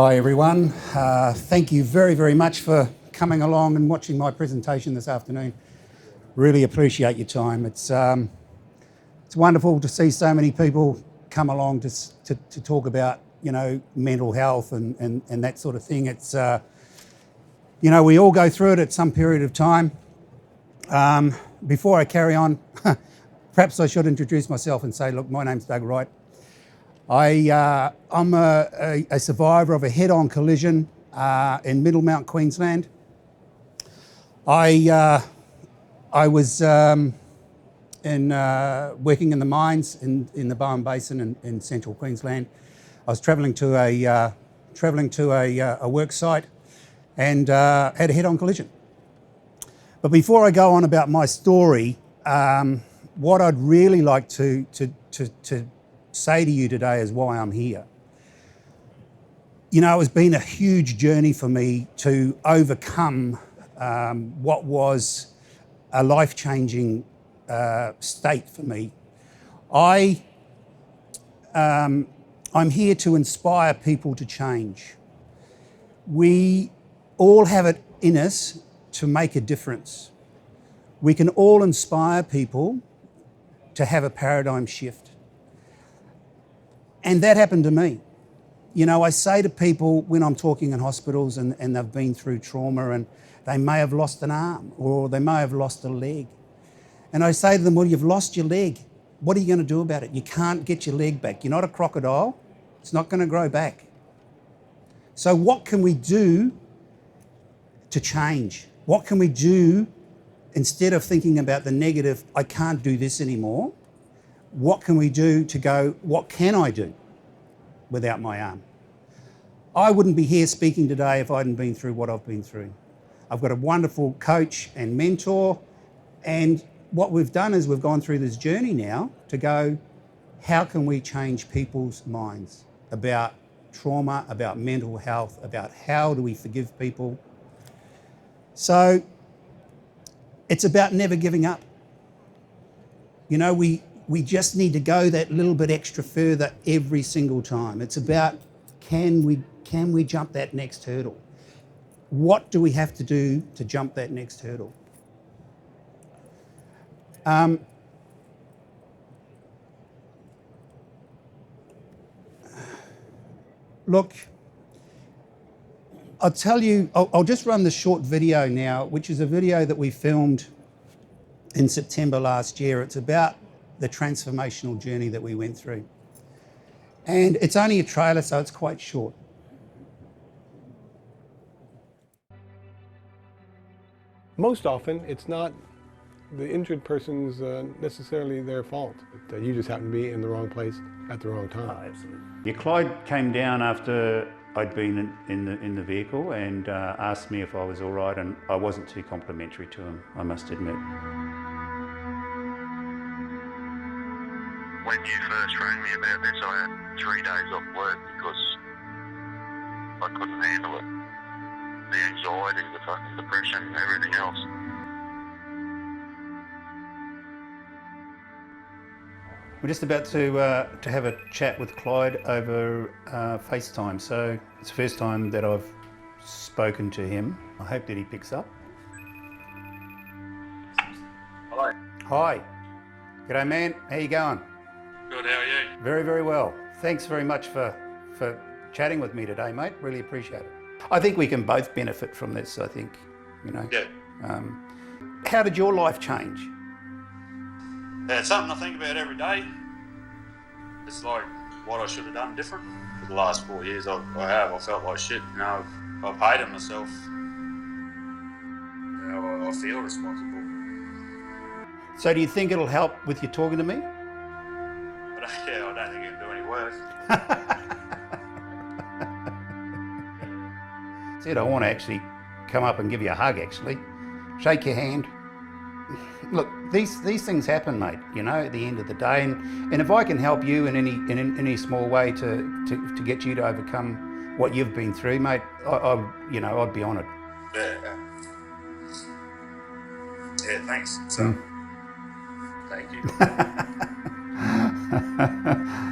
Hi everyone, thank you very much for coming along and watching my presentation this afternoon. Really appreciate your time. It's wonderful to see so many people come along to talk about, you know, mental health and that sort of thing. It's, you know, we all go through it at some period of time. Before I carry on, perhaps I should introduce myself and say, look, my name's Doug Wright. I'm a survivor of a head-on collision in Middlemount, Queensland. I was working in the mines in the Bowen Basin in central Queensland. I was travelling to a work site and had a head-on collision. But before I go on about my story, what I'd really like to say to you today is why I'm here. You know, it's been a huge journey for me to overcome what was a life-changing state for me. I'm here to inspire people to change. We all have it in us to make a difference. We can all inspire people to have a paradigm shift. And that happened to me. You know, I say to people when I'm talking in hospitals and they've been through trauma and they may have lost an arm or they may have lost a leg. And I say to them, well, you've lost your leg. What are you going to do about it? You can't get your leg back. You're not a crocodile. It's not going to grow back. So what can we do to change? What can we do instead of thinking about the negative, I can't do this anymore? What can we do to go, what can I do without my arm? I wouldn't be here speaking today if I hadn't been through what I've been through. I've got a wonderful coach and mentor, and what we've done is we've gone through this journey now to go, how can we change people's minds about trauma, about mental health, about how do we forgive people? So it's about never giving up. You know, we just need to go that little bit extra further every single time. It's about, can we jump that next hurdle? What do we have to do to jump that next hurdle? Look, I'll tell you, I'll just run the short video now, which is a video that we filmed in September last year. It's about the transformational journey that we went through. And it's only a trailer, so it's quite short. Most often, it's not the injured person's necessarily their fault. You just happen to be in the wrong place at the wrong time. Oh, absolutely. Yeah, Clyde came down after I'd been in the vehicle and asked me if I was all right, and I wasn't too complimentary to him, I must admit. When you first rang me about this, I had 3 days off work because I couldn't handle it. The anxiety, the fucking depression, everything else. We're just about to have a chat with Clyde over FaceTime. So it's the first time that I've spoken to him. I hope that he picks up. Hello. Hi. G'day, man. How you going? Good, how are you? Very well. Thanks very much for chatting with me today, mate. Really appreciate it. I think we can both benefit from this, I think, you know. Yeah. How did your life change? Yeah, it's something I think about every day. It's like what I should have done different. For the last 4 years I felt like shit, you know. I've hated myself. You know, I feel responsible. So do you think it'll help with you talking to me? But yeah, I don't think it'll do any worse. Said I want to actually come up and give you a hug, actually. Shake your hand. Look, these things happen, mate, you know, at the end of the day. And if I can help you in any small way to get you to overcome what you've been through, mate, I'd be honoured. Yeah, thanks. So, thank you.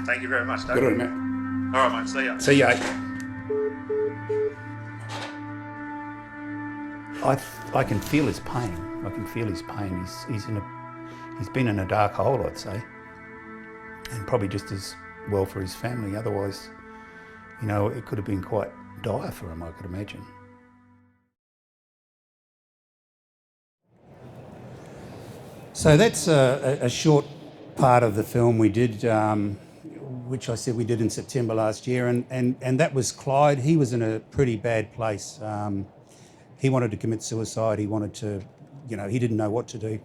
Thank you very much, Dave. Good on you, mate. All right, mate. See ya. See ya. I can feel his pain. I can feel his pain. He's been in a dark hole, I'd say, and probably just as well for his family. Otherwise, you know, it could have been quite dire for him, I could imagine. So that's a short part of the film we did, which I said we did in September last year, and that was Clyde. He was in a pretty bad place. He wanted to commit suicide. He wanted to, you know, he didn't know what to do.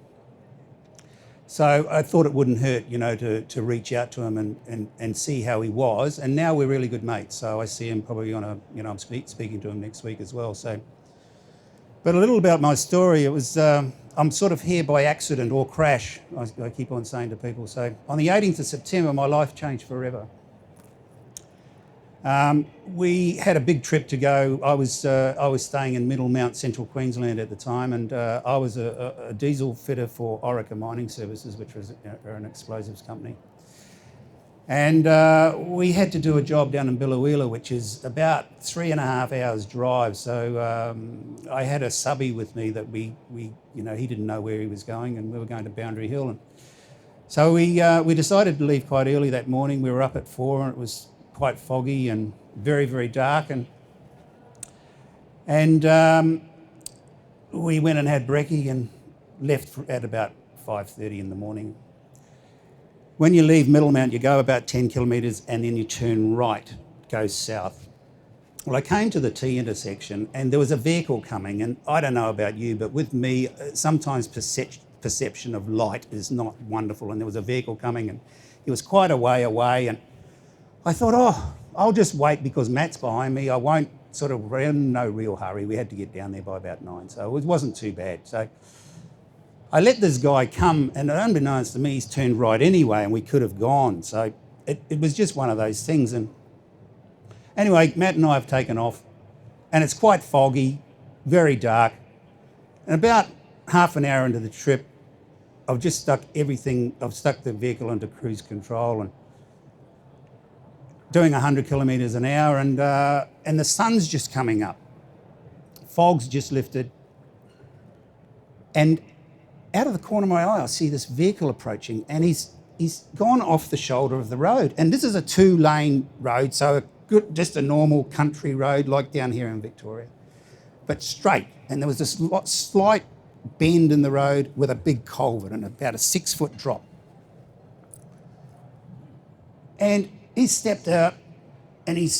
So I thought it wouldn't hurt, you know, to reach out to him and see how he was. And now we're really good mates. So I see him probably on you know, I'm speaking to him next week as well. So, but a little about my story. It was, I'm sort of here by accident or crash, I keep on saying to people. So on the 18th of September, my life changed forever. We had a big trip to go. I was staying in Middlemount, Central Queensland at the time, and I was a diesel fitter for Orica Mining Services, which was an explosives company. And we had to do a job down in Biloela, which is about 3.5 hours drive. So I had a subby with me that we you know, he didn't know where he was going, and we were going to Boundary Hill. And so we decided to leave quite early that morning. We were up at 4, and it was quite foggy and very, very dark. And we went and had brekkie and left at about 5:30 in the morning. When you leave Middlemount, you go about 10 kilometres and then you turn right, goes south. Well, I came to the T intersection and there was a vehicle coming, and I don't know about you, but with me, sometimes perception of light is not wonderful, and there was a vehicle coming and it was quite a way away, and I thought, oh, I'll just wait because Matt's behind me. I won't we're in no real hurry. We had to get down there by about 9, so it wasn't too bad. So I let this guy come, and unbeknownst to me, he's turned right anyway, and we could have gone. So it was just one of those things. And anyway, Matt and I have taken off, and it's quite foggy, very dark. And about half an hour into the trip, I've just stuck the vehicle into cruise control and doing 100 kilometres an hour, and the sun's just coming up. Fog's just lifted. And out of the corner of my eye, I see this vehicle approaching, and he's gone off the shoulder of the road. And this is a 2-lane road, so just a normal country road like down here in Victoria, but straight. And there was this slight bend in the road with a big culvert and about a 6-foot drop. And he stepped out, and his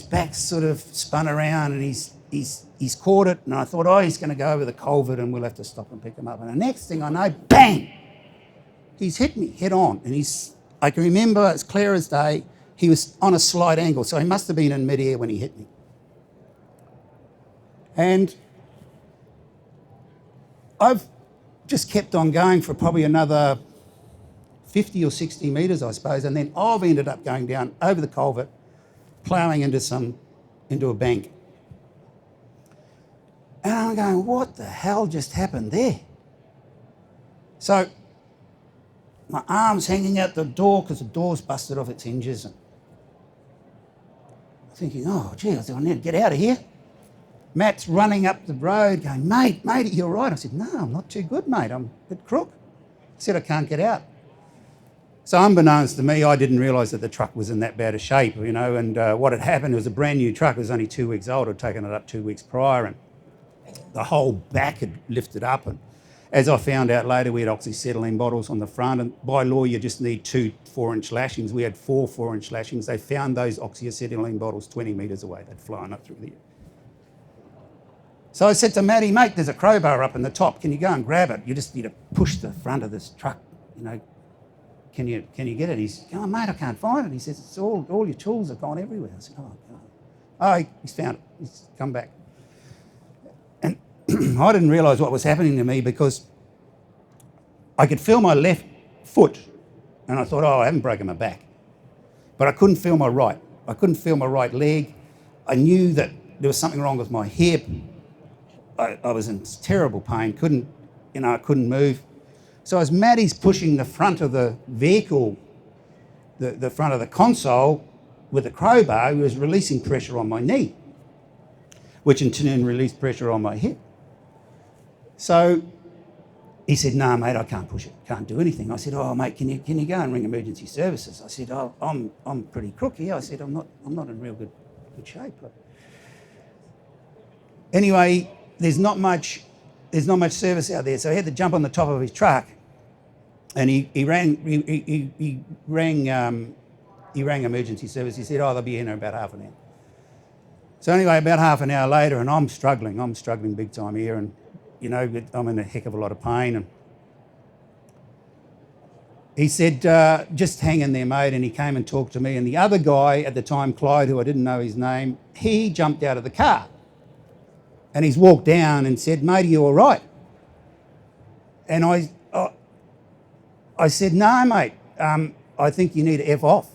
back sort of spun around, and he's caught it, and I thought, oh, he's going to go over the culvert and we'll have to stop and pick him up. And the next thing I know, bang, he's hit me head on. And I can remember as clear as day, he was on a slight angle, so he must have been in midair when he hit me. And I've just kept on going for probably another 50 or 60 metres, I suppose, and then I've ended up going down over the culvert, ploughing into a bank. And I'm going, what the hell just happened there? So my arm's hanging out the door because the door's busted off its hinges. And I'm thinking, oh, gee, I need to get out of here. Matt's running up the road going, mate, you're right. I said, no, I'm not too good, mate. I'm a bit crook. He said, I can't get out. So unbeknownst to me, I didn't realise that the truck was in that bad a shape, you know, and what had happened was a brand new truck. It was only 2 weeks old. I'd taken it up 2 weeks prior, and the whole back had lifted up. And as I found out later, we had oxyacetylene bottles on the front, and by law, you just need 2 4-inch lashings. We had 4 4-inch lashings. They found those oxyacetylene bottles 20 metres away. They'd flown up through the air. So I said to Matty, mate, there's a crowbar up in the top. Can you go and grab it? You just need to push the front of this truck, you know. Can you get it? He's going, oh, mate, I can't find it. He says, it's all your tools have gone everywhere. I said, oh, God. Oh, he's found it. He's come back. And I didn't realise what was happening to me because I could feel my left foot, and I thought, oh, I haven't broken my back. But I couldn't feel my right. I couldn't feel my right leg. I knew that there was something wrong with my hip. I was in terrible pain. I couldn't move. So as Matty's pushing the front of the vehicle, the front of the console with a crowbar, he was releasing pressure on my knee, which in turn released pressure on my hip. So he said, "No, mate, I can't push it. Can't do anything." I said, "Oh, mate, can you go and ring emergency services?" I said, "Oh, I'm pretty crook here." I said, "I'm not in real good shape." Anyway, there's not much service out there, so he had to jump on the top of his truck, and he rang emergency service. He said, "Oh, they'll be in about half an hour." So anyway, about half an hour later, and I'm struggling big time here, and I'm in a heck of a lot of pain. And he said, "Just hang in there, mate." And he came and talked to me. And the other guy at the time, Clyde, who I didn't know his name, he jumped out of the car. And he's walked down and said, "Mate, are you all right?" And I said, "No, mate, I think you need to F off,"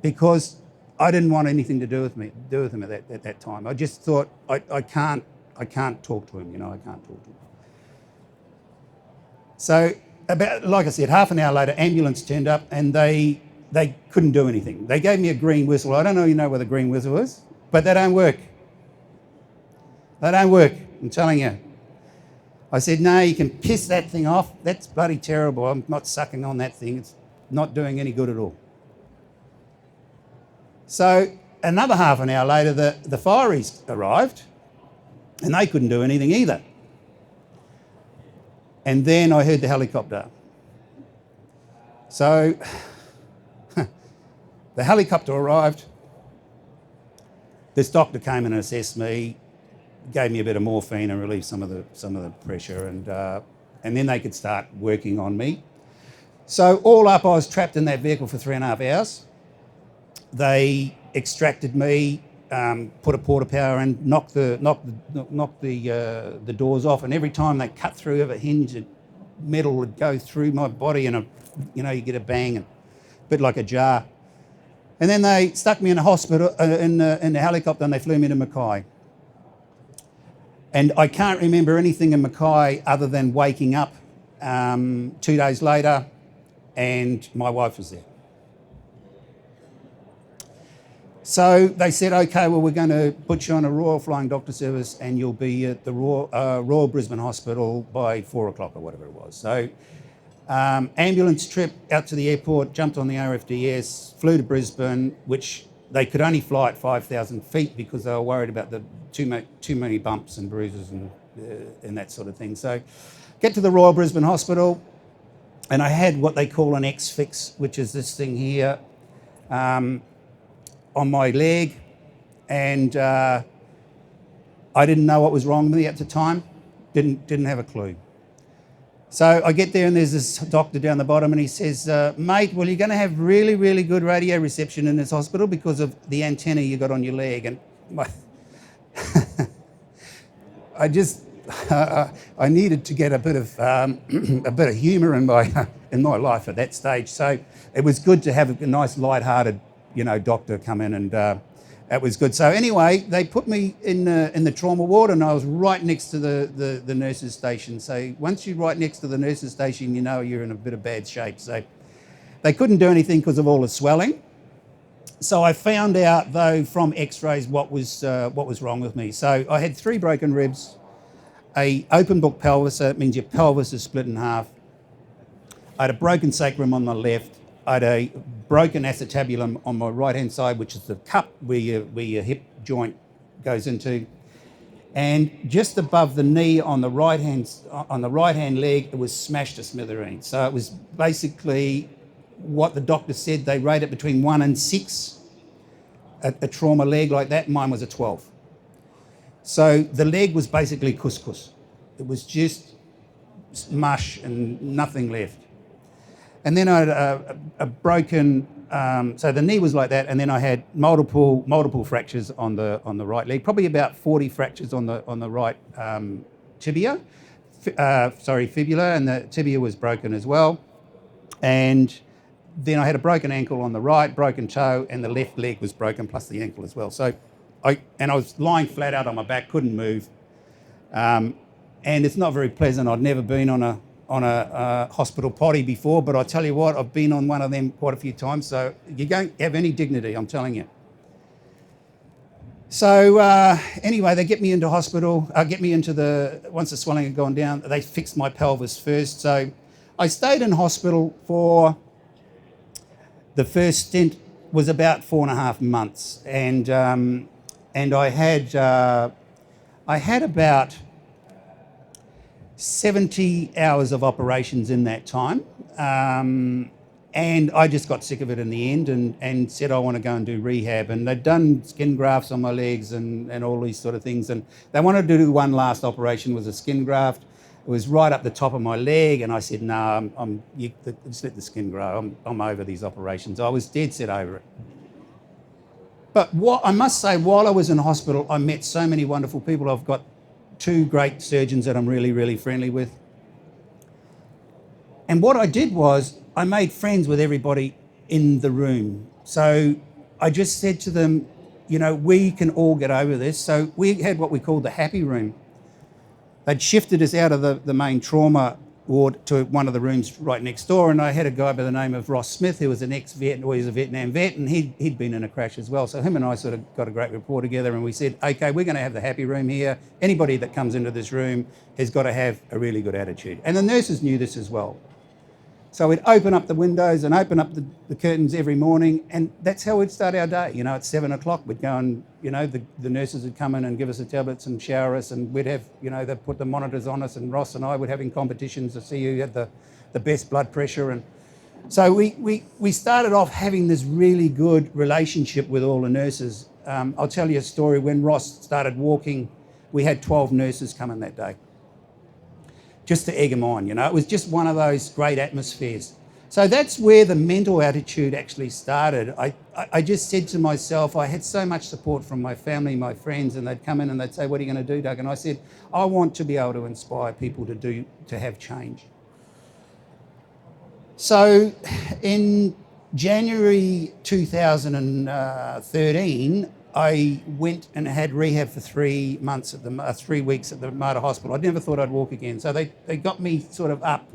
because I didn't want anything to do with him at that time. I just thought, I can't talk to him, I can't talk to him. So about, like I said, half an hour later, ambulance turned up and they couldn't do anything. They gave me a green whistle. I don't know if you know what a green whistle is, but they don't work. They don't work, I'm telling you. I said, "No, you can piss that thing off. That's bloody terrible. I'm not sucking on that thing. It's not doing any good at all." So another half an hour later, the fireys arrived, and they couldn't do anything either. And then I heard the helicopter. So the helicopter arrived. This doctor came in and assessed me, gave me a bit of morphine and relieved some of the pressure, and then they could start working on me. So all up, I was trapped in that vehicle for 3.5 hours. They extracted me, put a porta power in, knocked the doors off, and every time they cut through a hinge, metal would go through my body, and you get a bang, a bit like a jar. And then they stuck me in a hospital in the helicopter, and they flew me to Mackay. And I can't remember anything in Mackay other than waking up 2 days later, and my wife was there. So they said, "Okay, well, we're going to put you on a Royal Flying Doctor Service, and you'll be at the Royal Brisbane Hospital by 4 o'clock or whatever it was." So ambulance trip out to the airport, jumped on the RFDS, flew to Brisbane, which they could only fly at 5,000 feet because they were worried about the too many bumps and bruises and that sort of thing. So get to the Royal Brisbane Hospital, and I had what they call an X-fix, which is this thing here on my leg, and I didn't know what was wrong with me at the time. Didn't have a clue. So I get there, and there's this doctor down the bottom, and he says, "Mate, well, you're going to have really, really good radio reception in this hospital because of the antenna you got on your leg." And I needed to get a bit of humour in my life at that stage. So it was good to have a nice, light-hearted, doctor come in, and that was good. So anyway, they put me in the trauma ward, and I was right next to the nurses' station. So once you're right next to the nurses' station, you're in a bit of bad shape. So they couldn't do anything because of all the swelling. So I found out, though, from X-rays what was wrong with me. So I had 3 broken ribs, a open book pelvis, so that means your pelvis is split in half. I had a broken sacrum on my left. I had a broken acetabulum on my right-hand side, which is the cup where your hip joint goes into. And just above the knee on the right-hand leg, it was smashed to smithereens. So it was basically what the doctor said. They rate it between 1 and 6, a trauma leg like that. Mine was a 12. So the leg was basically couscous. It was just mush and nothing left. And then I had a broken, so the knee was like that, and then I had multiple fractures on the right leg, probably about 40 fractures on the right fibula, and the tibia was broken as well. And then I had a broken ankle on the right, broken toe, and the left leg was broken, plus the ankle as well. So I was lying flat out on my back, couldn't move, and it's not very pleasant. I'd never been on a hospital potty before, but I tell you what, I've been on one of them quite a few times, so you don't have any dignity, I'm telling you. So anyway, they get me into hospital, once the swelling had gone down, they fixed my pelvis first. So I stayed in hospital for, the first stint was about 4.5 months. And I had about 70 hours of operations in that time. And I just got sick of it in the end and said I want to go and do rehab. And they'd done skin grafts on my legs and all these sort of things. And they wanted to do one last operation, was a skin graft. It was right up the top of my leg. And I said, no, just let the skin grow. I'm over these operations. I was dead set over it. But what I must say, while I was in hospital, I met so many wonderful people. I've got 2 great surgeons that I'm really, really friendly with. And what I did was I made friends with everybody in the room. So I just said to them, we can all get over this. So we had what we called the happy room. They'd shifted us out of the main trauma ward to one of the rooms right next door. And I had a guy by the name of Ross Smith, who was an ex-vet, or he was a Vietnam vet, and he'd been in a crash as well. So him and I sort of got a great rapport together, and we said, okay, we're going to have the happy room here. Anybody that comes into this room has got to have a really good attitude. And the nurses knew this as well. So we'd open up the windows and open up the curtains every morning, and that's how we'd start our day. At 7 o'clock, we'd go and, the nurses would come in and give us the tablets and shower us, and we'd have, they'd put the monitors on us, and Ross and I would having competitions to see who had the best blood pressure. And so we started off having this really good relationship with all the nurses. I'll tell you a story. When Ross started walking, we had 12 nurses come in that day, just to egg them on, It was just one of those great atmospheres. So that's where the mental attitude actually started. I just said to myself, I had so much support from my family, my friends, and they'd come in and they'd say, what are you going to do, Doug? And I said, I want to be able to inspire people to have change. So in January 2013, I went and had rehab for 3 months 3 weeks at the Mater Hospital. I never thought I'd walk again. So they got me sort of up,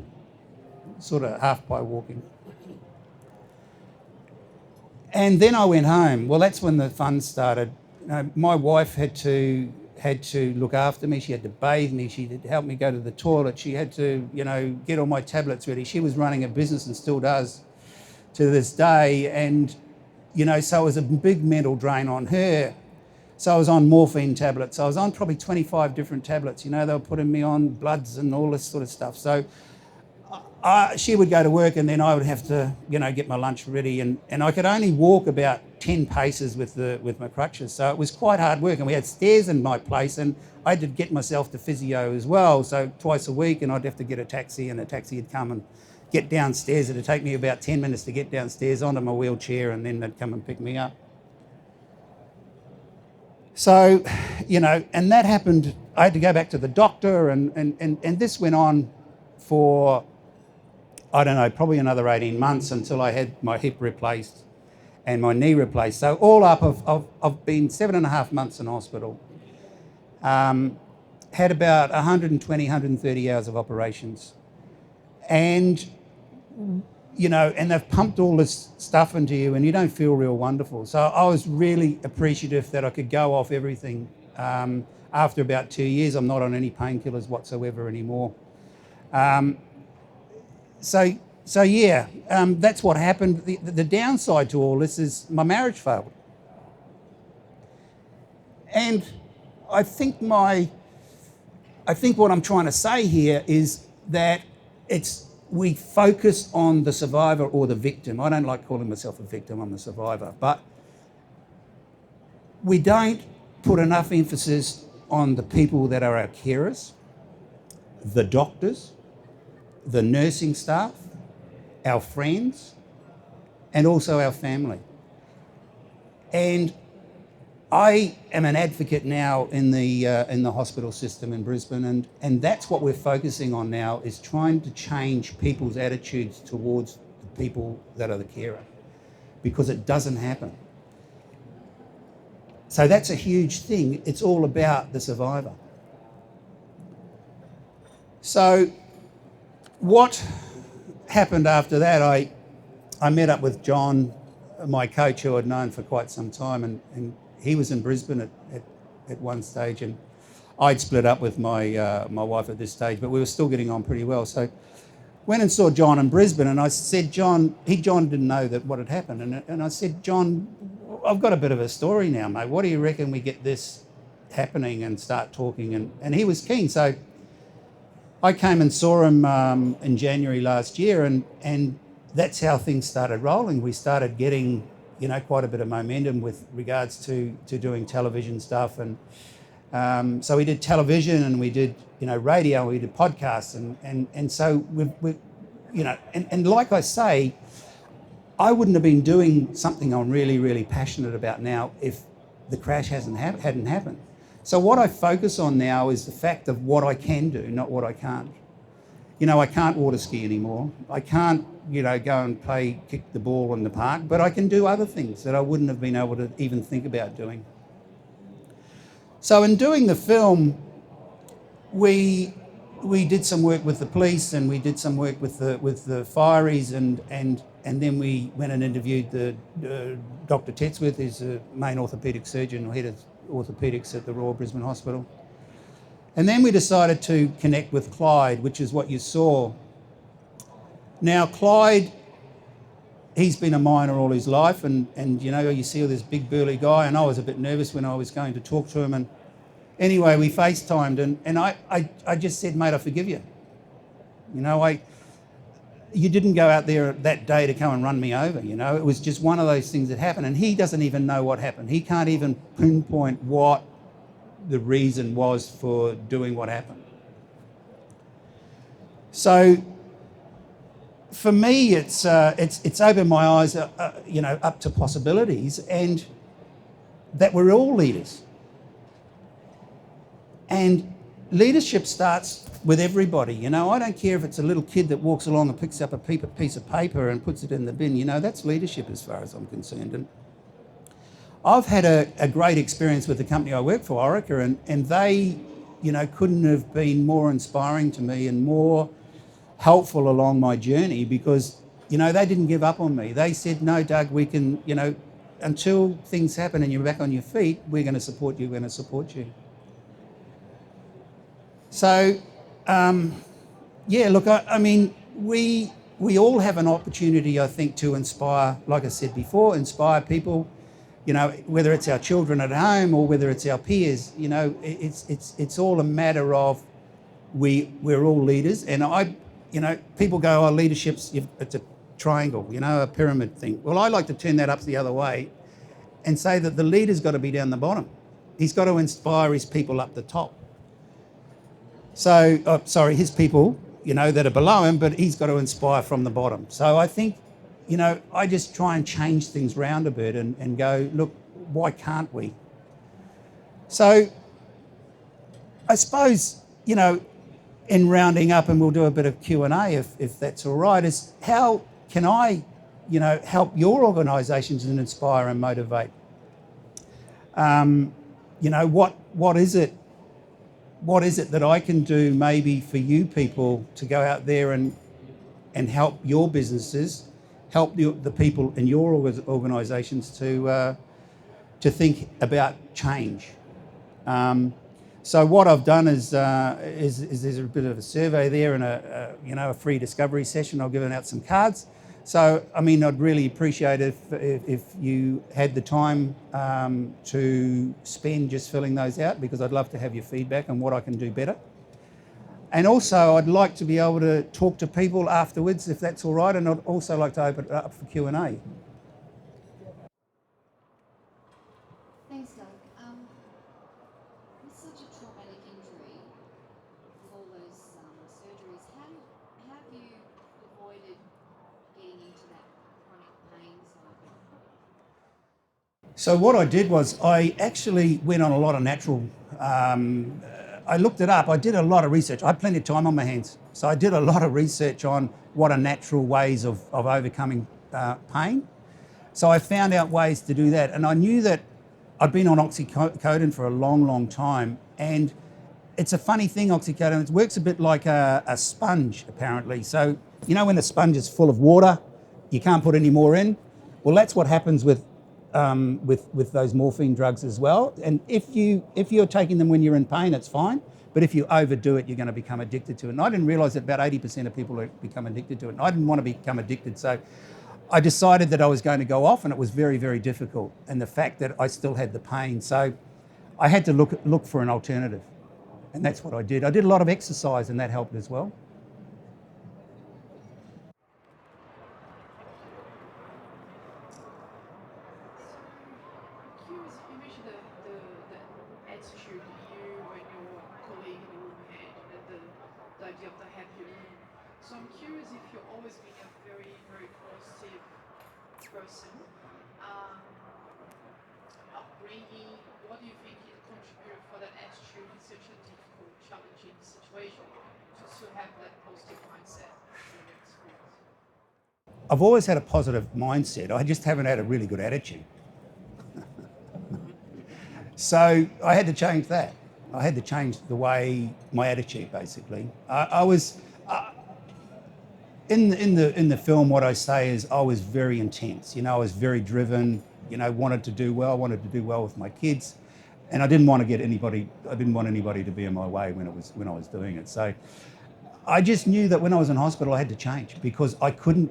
sort of half by walking. And then I went home. Well, that's when the fun started. My wife had to look after me. She had to bathe me. She had to help me go to the toilet. She had to, get all my tablets ready. She was running a business and still does to this day. And so it was a big mental drain on her. So I was on morphine tablets. I was on probably 25 different tablets. They were putting me on bloods and all this sort of stuff. So she would go to work and then I would have to, get my lunch ready. And I could only walk about 10 paces with my crutches. So it was quite hard work. And we had stairs in my place and I had to get myself to physio as well. So twice a week, and I'd have to get a taxi, and a taxi would come and get downstairs. It'd take me about 10 minutes to get downstairs onto my wheelchair, and then they'd come and pick me up. So, and that happened. I had to go back to the doctor, and this went on for, I don't know, probably another 18 months until I had my hip replaced and my knee replaced. So all up, I've been 7.5 months in hospital. Had about 120, 130 hours of operations. And and they've pumped all this stuff into you and you don't feel real wonderful. So I was really appreciative that I could go off everything. After about 2 years, I'm not on any painkillers whatsoever anymore. So yeah, that's what happened. The downside to all this is my marriage failed. And I think what I'm trying to say here is that we focus on the survivor or the victim. I don't like calling myself a victim, I'm a survivor. But we don't put enough emphasis on the people that are our carers, the doctors, the nursing staff, our friends, and also our family. And I am an advocate now in the hospital system in Brisbane, and that's what we're focusing on now, is trying to change people's attitudes towards the people that are the carer, because it doesn't happen. So that's a huge thing. It's all about the survivor. So what happened after that, I met up with John, my coach, who I'd known for quite some time, and he was in Brisbane at one stage, and I'd split up with my wife at this stage, but we were still getting on pretty well. So went and saw John in Brisbane, and I said, John didn't know that what had happened, and I said, John, I've got a bit of a story now, mate. What do you reckon we get this happening and start talking? And he was keen. So I came and saw him in January last year, and that's how things started rolling. We started getting, quite a bit of momentum with regards to doing television stuff. And so we did television, and we did, radio, and we did podcasts. And so we and like I say, I wouldn't have been doing something I'm really, really passionate about now if the crash hadn't happened. So what I focus on now is the fact of what I can do, not what I can't. I can't water ski anymore. I can't, go and kick the ball in the park, but I can do other things that I wouldn't have been able to even think about doing. So in doing the film, we did some work with the police, and we did some work with the fireys, and then we went and interviewed the Dr. Tetsworth, who's the main orthopaedic surgeon or head of orthopaedics at the Royal Brisbane Hospital. And then we decided to connect with Clyde, which is what you saw. Now, Clyde, he's been a miner all his life, and you see this big burly guy, and I was a bit nervous when I was going to talk to him. And anyway, we FaceTimed, and I just said, mate, I forgive you. You didn't go out there that day to come and run me over, It was just one of those things that happened, and he doesn't even know what happened. He can't even pinpoint what the reason was for doing what happened. So for me, it's opened my eyes, up to possibilities, and that we're all leaders. And leadership starts with everybody. I don't care if it's a little kid that walks along and picks up a piece of paper and puts it in the bin. That's leadership as far as I'm concerned. And I've had a great experience with the company I work for, Orica, and they, couldn't have been more inspiring to me and more helpful along my journey, because, they didn't give up on me. They said, no, Doug, we can, until things happen and you're back on your feet, we're going to support you, we're going to support you. So, look, I mean, we all have an opportunity, I think, to inspire, like I said before, inspire people, whether it's our children at home or whether it's our peers. It's all a matter of we're all leaders. And people go, leadership's, it's a triangle, a pyramid thing. Well, I like to turn that up the other way and say that the leader's got to be down the bottom. He's got to inspire his people up the top. So, his people, that are below him, but he's got to inspire from the bottom. So I think, I just try and change things round a bit and go, look, why can't we? So I suppose, in rounding up, and we'll do a bit of Q&A if that's all right, is how can I, help your organisations and inspire and motivate? What is it? What is it that I can do maybe for you people to go out there and help your businesses, help the people in your organisations to think about change? So what I've done is there's a bit of a survey there and a free discovery session. I've given out some cards. So, I'd really appreciate it if you had the time to spend just filling those out, because I'd love to have your feedback on what I can do better. And also, I'd like to be able to talk to people afterwards, if that's all right, and I'd also like to open it up for Q&A. Thanks, Doug. With such a traumatic injury, with all those surgeries, how have you avoided getting into that chronic pain cycle? So what I did was I actually went on a lot of natural, I looked it up, I did a lot of research. I had plenty of time on my hands. So I did a lot of research on what are natural ways of overcoming pain. So I found out ways to do that. And I knew that I'd been on oxycodone for a long, long time. And it's a funny thing, oxycodone, it works a bit like a sponge, apparently. So, when a sponge is full of water, you can't put any more in? Well, that's what happens with with those morphine drugs as well. And if you're taking them when you're in pain, it's fine. But if you overdo it, you're going to become addicted to it. And I didn't realise that about 80% of people become addicted to it. And I didn't want to become addicted, so I decided that I was going to go off, and it was very, very difficult. And the fact that I still had the pain, so I had to look for an alternative, and that's what I did. I did a lot of exercise, and that helped as well. Curious, you mentioned the attitude you and your colleague in the room had, and the idea of the happy room. So I'm curious if you've always been a very, very positive person. Upbringing, what do you think it contributed for that attitude in such a difficult, challenging situation to have that positive mindset in your experience? I've always had a positive mindset. I just haven't had a really good attitude. So I had to change that. I had to change the way, my attitude, basically. I was in the film. What I say is I was very intense. I was very driven. Wanted to do well. Wanted to do well with my kids, and I didn't want to get anybody. I didn't want anybody to be in my way when I was doing it. So I just knew that when I was in hospital, I had to change because I couldn't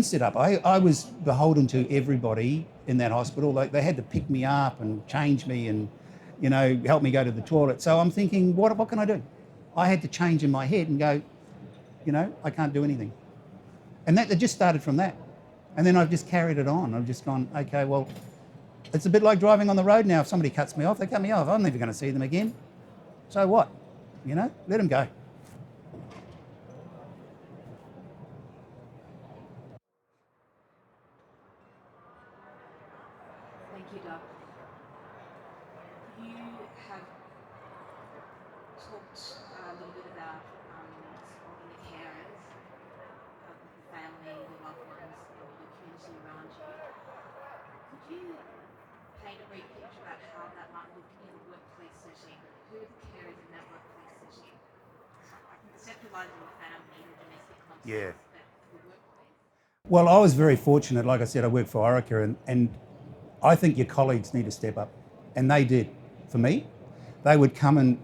sit up. I was beholden to everybody in that hospital. Like they had to pick me up and change me and, help me go to the toilet. So I'm thinking, what can I do? I had to change in my head and go, I can't do anything. And that just started from that. And then I've just carried it on. I've just gone, okay, well, it's a bit like driving on the road now. If somebody cuts me off, they cut me off. I'm never going to see them again. So what? Let them go. Thank you, Doc. You have talked a little bit about supporting the carers, the family, the loved ones, and the community around you. Could you paint a brief picture about how that might look in a workplace setting? Who are the carers in that workplace setting? I can conceptualise in the family, in the domestic context, Yeah. but the workplace. Well, I was very fortunate. Like I said, I worked for Orica, and I think your colleagues need to step up, and they did for me. They would come and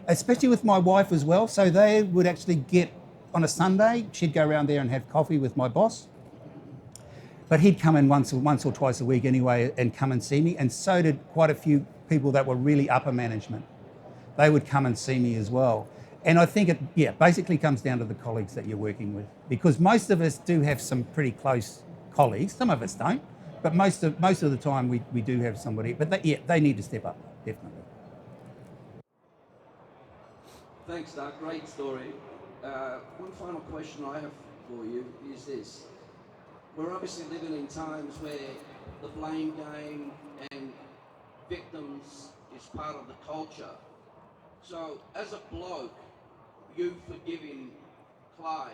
especially with my wife as well. So they would actually get on a Sunday. She'd go around there and have coffee with my boss, but he'd come in once or twice a week anyway and come and see me. And so did quite a few people that were really upper management. They would come and see me as well. And I think it basically comes down to the colleagues that you're working with, because most of us do have some pretty close colleagues. Some of us don't, but most of the time we do have somebody. But they need to step up, definitely. Thanks, Doug. Great story. One final question I have for you is this. We're obviously living in times where the blame game and victims is part of the culture. So, as a bloke, you forgiving Clyde,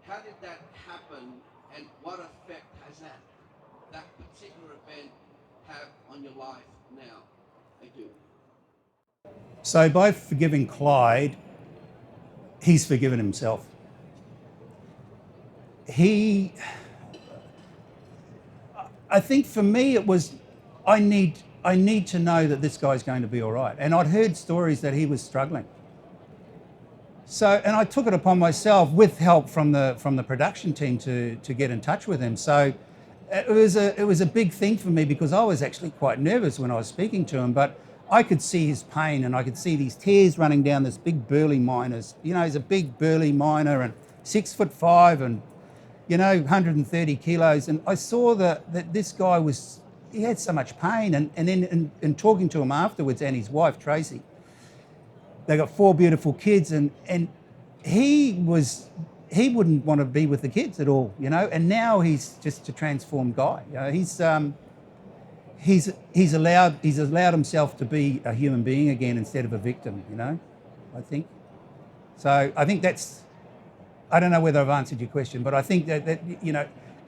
how did that happen, and what effect has that particular event have on your life now? Thank you. So by forgiving Clyde, he's forgiven himself. I think for me it was, I need to know that this guy's going to be all right. And I'd heard stories that he was struggling. So, and I took it upon myself with help from the production team to get in touch with him. So it was a big thing for me, because I was actually quite nervous when I was speaking to him, but I could see his pain, and I could see these tears running down this big burly miner. He's a big burly miner and 6'5" and 130 kilos. And I saw that this guy he had so much pain. And then in talking to him afterwards, and his wife Tracy, they got 4 beautiful kids, and he wouldn't want to be with the kids at all, and now he's just a transformed guy. He's allowed himself to be a human being again instead of a victim, I think. So I think I don't know whether I've answered your question, but I think that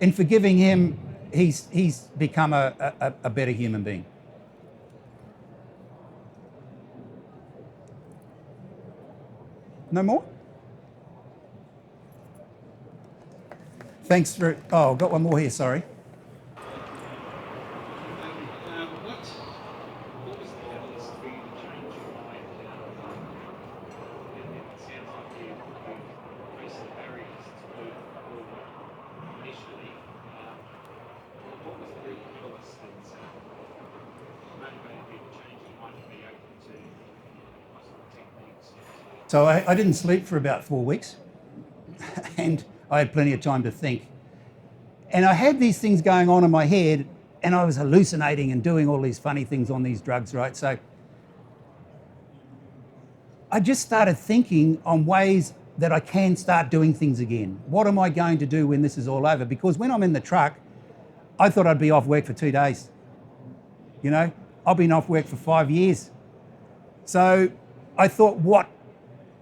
in forgiving him, he's become a better human being. No more? Thanks for... Oh, I've got one more here, sorry. So I didn't sleep for about 4 weeks and I had plenty of time to think. And I had these things going on in my head and I was hallucinating and doing all these funny things on these drugs, right? So I just started thinking on ways that I can start doing things again. What am I going to do when this is all over? Because when I'm in the truck, I thought I'd be off work for 2 days. You know, I've been off work for 5 years. So I thought,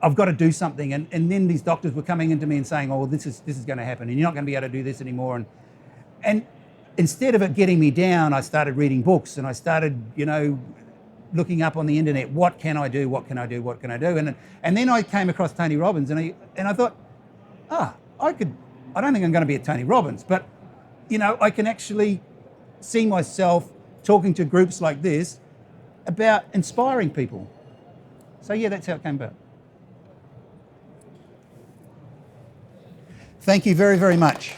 I've got to do something. And then these doctors were coming into me and saying, oh, this is going to happen and you're not going to be able to do this anymore. And instead of it getting me down, I started reading books and I started, looking up on the internet, what can I do? What can I do? What can I do? And then I came across Tony Robbins and I thought, I don't think I'm going to be a Tony Robbins, but I can actually see myself talking to groups like this about inspiring people. So yeah, that's how it came about. Thank you very, very much.